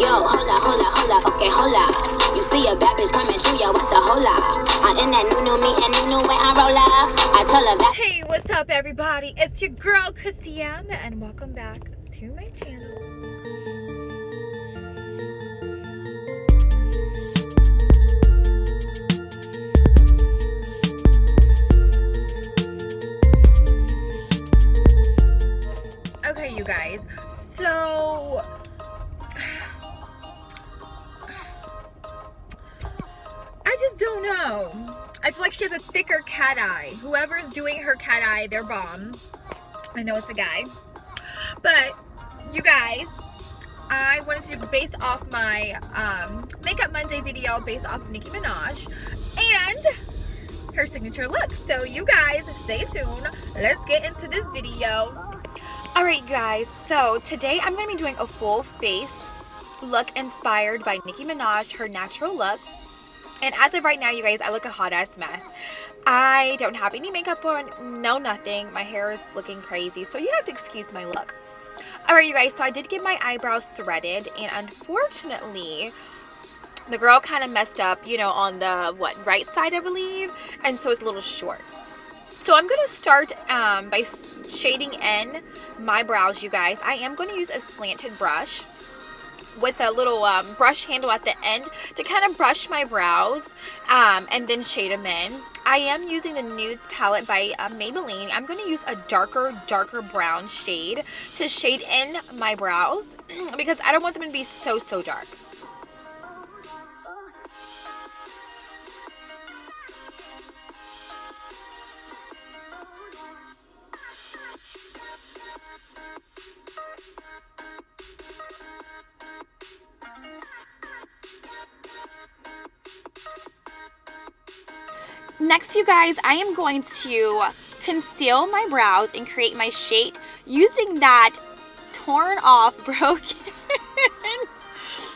Yo, hola, okay, hola. You see a bad bitch coming through, yo, what's the hola? I'm in that new me and new when I roll up. I tell her that. Hey, what's up, everybody? It's your girl, Krissy, and welcome back to my channel. Okay, you guys, so I just don't know. I feel like she has a thicker cat eye. Whoever's doing her cat eye, they're bomb. I know it's a guy. But you guys, I wanted to base off my Makeup Monday video based off of Nicki Minaj and her signature look. So you guys, stay tuned. Let's get into this video. Alright guys, so today I'm going to be doing a full face look inspired by Nicki Minaj, her natural look. And as of right now, you guys, I look a hot ass mess. I don't have any makeup on, no nothing. My hair is looking crazy, so you have to excuse my look. Alright you guys, so I did get my eyebrows threaded, and unfortunately, the girl kind of messed up, you know, on the, right side I believe, and so it's a little short. So I'm going to start by shading in my brows, you guys. I am going to use a slanted brush with a little brush handle at the end to kind of brush my brows and then shade them in. I am using the Nudes palette by Maybelline. I'm going to use a darker brown shade to shade in my brows because I don't want them to be so dark. Next, you guys, I am going to conceal my brows and create my shade using that torn off, broken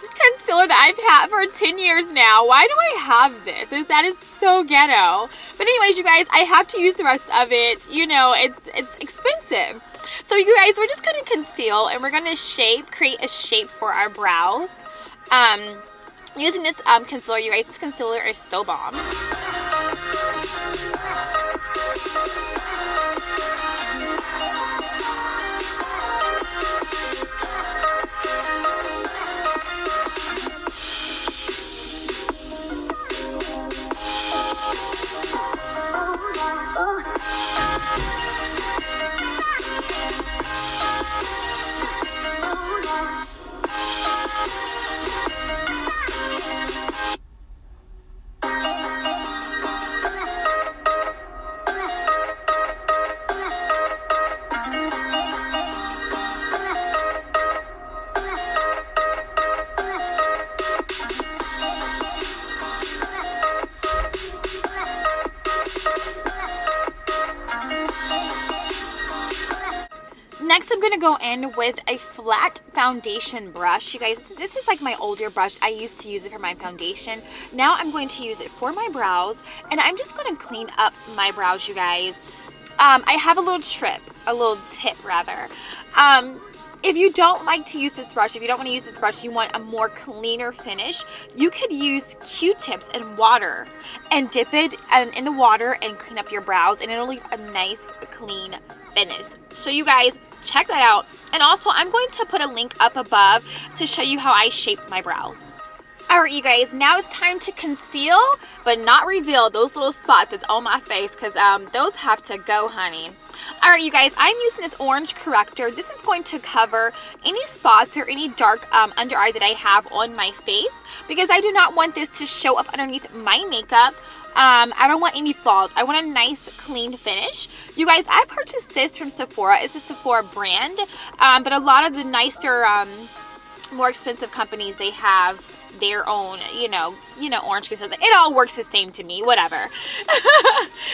concealer that I've had for 10 years now. Why do I have this? That is so ghetto. But anyways, you guys, I have to use the rest of it. You know, it's expensive. So you guys, we're just going to conceal and we're going to create a shape for our brows. Using this concealer, you guys, this concealer is so bomb. Next, I'm going to go in with a flat foundation brush. You guys, this is like my older brush. I used to use it for my foundation. Now I'm going to use it for my brows. And I'm just going to clean up my brows, you guys. I have a little tip. If you don't like to use this brush, if you don't want to use this brush, you want a more cleaner finish, you could use Q-tips and water and dip it in the water and clean up your brows. And it'll leave a nice, clean finish. So you guys, check that out. And also, I'm going to put a link up above to show you how I shape my brows. Alright, you guys, now it's time to conceal, but not reveal those little spots that's on my face, because those have to go, honey. Alright, you guys, I'm using this orange corrector. This is going to cover any spots or any dark under eye that I have on my face, because I do not want this to show up underneath my makeup. I don't want any flaws. I want a nice, clean finish. You guys, I purchased this from Sephora. It's a Sephora brand, but a lot of the nicer, more expensive companies, they have their own, you know, orange concealer. It all works the same to me, whatever.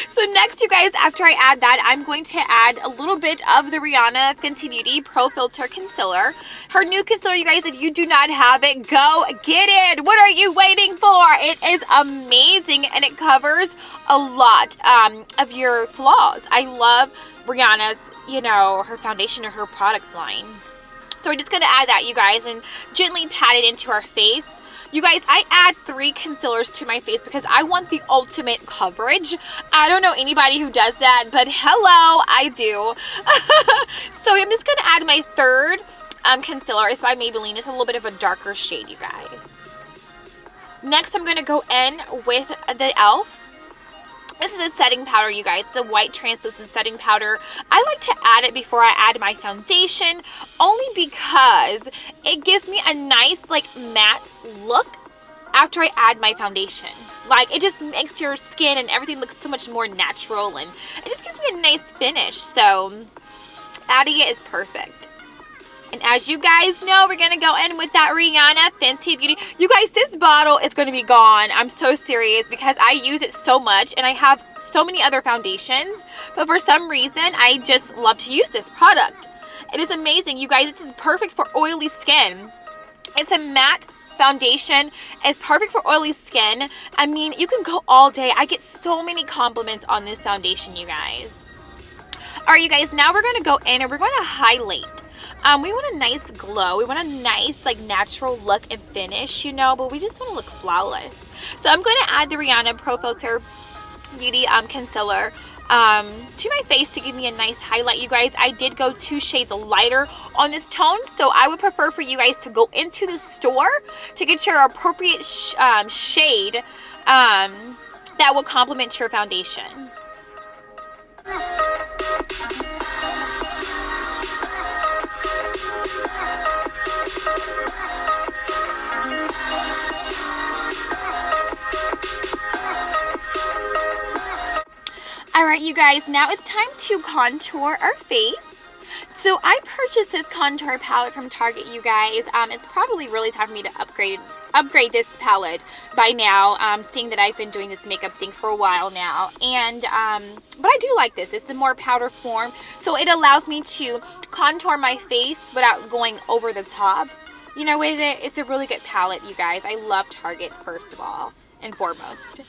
So next, you guys, after I add that, I'm going to add a little bit of the Rihanna Fenty Beauty Pro Filter Concealer. Her new concealer, you guys, if you do not have it, go get it. What are you waiting for? It is amazing, and it covers a lot of your flaws. I love Rihanna's, you know, her foundation or her product line. So we're just going to add that, you guys, and gently pat it into our face. You guys, I add 3 concealers to my face because I want the ultimate coverage. I don't know anybody who does that, but hello, I do. So I'm just going to add my 3rd concealer. It's by Maybelline. It's a little bit of a darker shade, you guys. Next, I'm going to go in with the e.l.f. This is a setting powder, you guys. It's a white translucent setting powder. I like to add it before I add my foundation, only because it gives me a nice, like, matte look after I add my foundation. Like, it just makes your skin and everything look so much more natural, and it just gives me a nice finish. So, adding it is perfect. And as you guys know, we're going to go in with that Rihanna Fenty Beauty. You guys, this bottle is going to be gone. I'm so serious because I use it so much and I have so many other foundations. But for some reason, I just love to use this product. It is amazing. You guys, this is perfect for oily skin. It's a matte foundation. It's perfect for oily skin. I mean, you can go all day. I get so many compliments on this foundation, you guys. All right, you guys, now we're going to go in and we're going to highlight. We want a nice glow. We want a nice, like, natural look and finish, you know, but we just want to look flawless. So I'm going to add the Rihanna Pro Filter Beauty Concealer to my face to give me a nice highlight, you guys. I did go 2 shades lighter on this tone, so I would prefer for you guys to go into the store to get your appropriate shade that will complement your foundation. Alright, you guys, now it's time to contour our face. So I purchased this contour palette from Target, you guys. It's probably really time for me to upgrade this palette by now, seeing that I've been doing this makeup thing for a while now. And but I do like this. It's a more powder form, so it allows me to contour my face without going over the top. You know, with it, it's a really good palette, you guys. I love Target, first of all and foremost.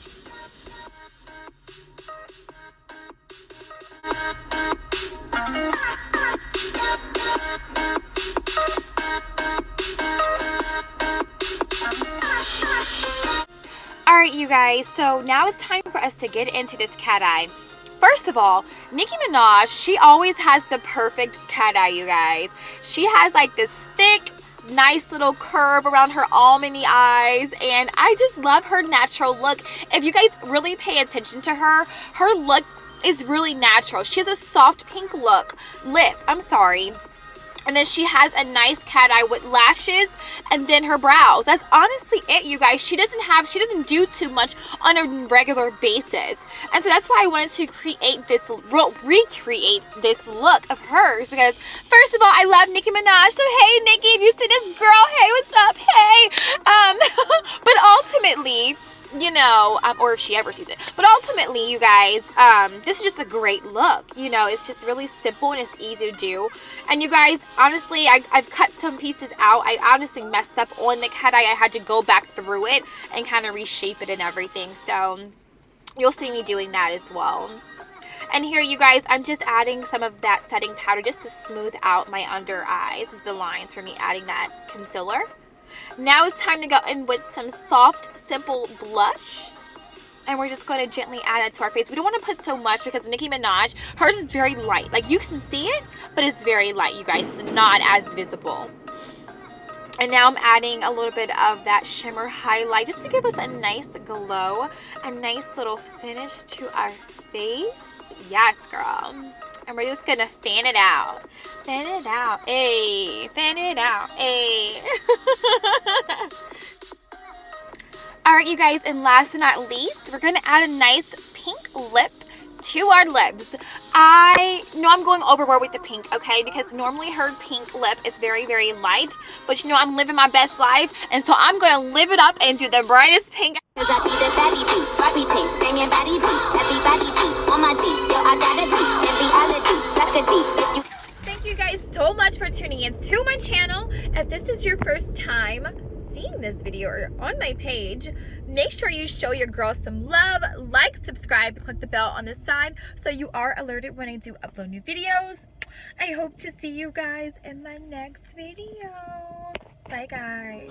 Alright, you guys, so now it's time for us to get into this cat eye. First of all, Nicki Minaj, she always has the perfect cat eye, you guys. She has like this thick, nice little curve around her almondy eyes, and I just love her natural look. If you guys really pay attention to her, her look is really natural. She has a soft pink lip, and then she has a nice cat eye with lashes and then her brows. That's honestly it, you guys. She doesn't do too much on a regular basis. And so that's why I wanted to recreate this look of hers, because first of all, I love Nicki Minaj. So hey, Nicki, if you see this girl, hey, what's up? Hey. But ultimately, you know, or if she ever sees it, but ultimately, you guys, this is just a great look. You know, it's just really simple and it's easy to do. And you guys, honestly, I've cut some pieces out. I honestly messed up on the cat eye. I had to go back through it and kind of reshape it and everything. So you'll see me doing that as well. And here, you guys, I'm just adding some of that setting powder just to smooth out my under eyes, the lines for me adding that concealer. Now it's time to go in with some soft, simple blush. And we're just going to gently add that to our face. We don't want to put so much because Nicki Minaj, hers is very light. Like, you can see it, but it's very light, you guys. It's not as visible. And now I'm adding a little bit of that shimmer highlight just to give us a nice glow, a nice little finish to our face. Yes, girl. And we're just going to fan it out. Fan it out. Ayy. Fan it out. Ayy. Alright, you guys. And last but not least, we're going to add a nice pink lip to our lips. I know I'm going overboard with the pink, okay? Because normally her pink lip is very, very light. But you know, I'm living my best life. And so I'm going to live it up and do the brightest pink. Cause I be the baddie bee, Barbie taste, banging baddie bee, everybody bee, on my D, yo I gotta be, in reality, suck a D, if you... Thank you guys so much for tuning in to my channel. If this is your first time seeing this video or on my page, make sure you show your girl some love, like, subscribe, click the bell on the side so you are alerted when I do upload new videos. I hope to see you guys in my next video. Bye, guys.